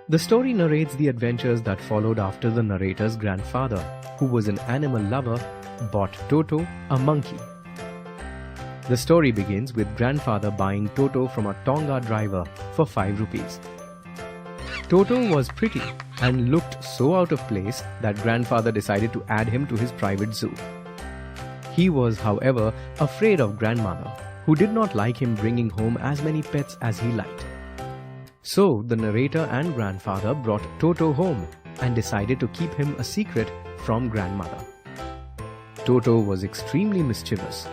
The story narrates the adventures that followed after the narrator's grandfather, who was an animal lover, bought Toto, a monkey. The story begins with grandfather buying Toto from a Tonga driver for 5 rupees. Toto was pretty and looked so out of place that grandfather decided to add him to his private zoo. He was, however, afraid of grandmother, who did not like him bringing home as many pets as he liked. So the narrator and grandfather brought Toto home and decided to keep him a secret from grandmother. Toto was extremely mischievous.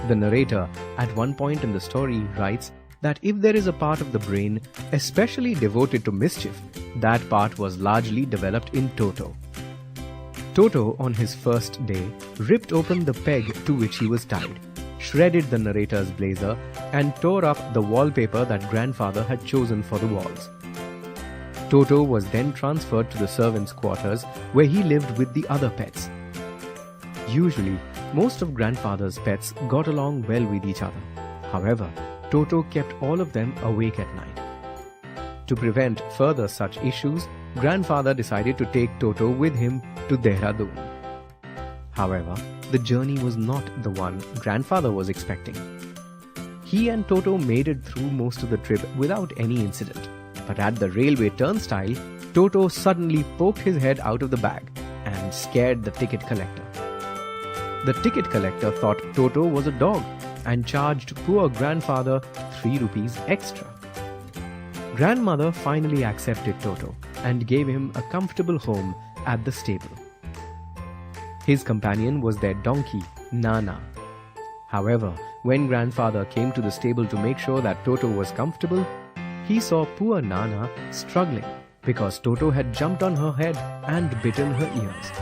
The narrator, at one point in the story, writes that if there is a part of the brain especially devoted to mischief, that part was largely developed in Toto. Toto, on his first day, ripped open the peg to which he was tied, shredded the narrator's blazer, and tore up the wallpaper that grandfather had chosen for the walls. Toto was then transferred to the servants' quarters, where he lived with the other pets. Usually, most of grandfather's pets got along well with each other. However, Toto kept all of them awake at night. To prevent further such issues, grandfather decided to take Toto with him to Dehradun. However, the journey was not the one grandfather was expecting. He and Toto made it through most of the trip without any incident. But at the railway turnstile, Toto suddenly poked his head out of the bag and scared the ticket collector. The ticket collector thought Toto was a dog and charged poor grandfather 3 rupees extra. Grandmother finally accepted Toto and gave him a comfortable home at the stable. His companion was their donkey, Nana. However, when grandfather came to the stable to make sure that Toto was comfortable, he saw poor Nana struggling because Toto had jumped on her head and bitten her ears.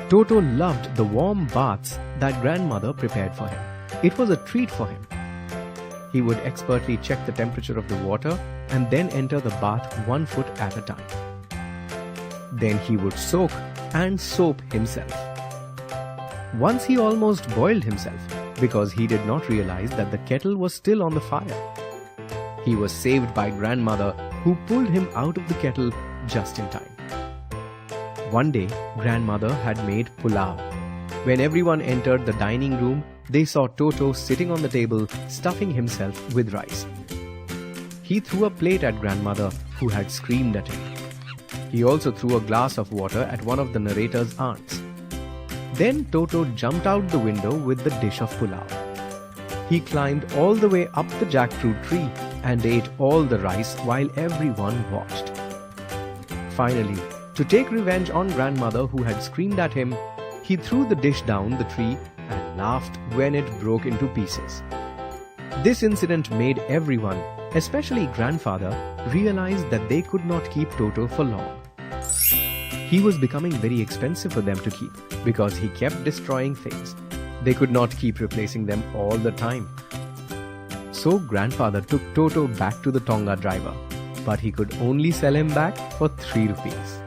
Toto loved the warm baths that grandmother prepared for him. It was a treat for him. He would expertly check the temperature of the water and then enter the bath 1 foot at a time. Then he would soak and soap himself. Once he almost boiled himself because he did not realize that the kettle was still on the fire. He was saved by grandmother, who pulled him out of the kettle just in time. One day, grandmother had made pulao. When everyone entered the dining room, they saw Toto sitting on the table, stuffing himself with rice. He threw a plate at grandmother, who had screamed at him. He also threw a glass of water at one of the narrator's aunts. Then Toto jumped out the window with the dish of pulao. He climbed all the way up the jackfruit tree and ate all the rice while everyone watched. Finally, to take revenge on grandmother who had screamed at him, he threw the dish down the tree and laughed when it broke into pieces. This incident made everyone, especially grandfather, realize that they could not keep Toto for long. He was becoming very expensive for them to keep because he kept destroying things. They could not keep replacing them all the time. So grandfather took Toto back to the Tonga driver, but he could only sell him back for 3 rupees.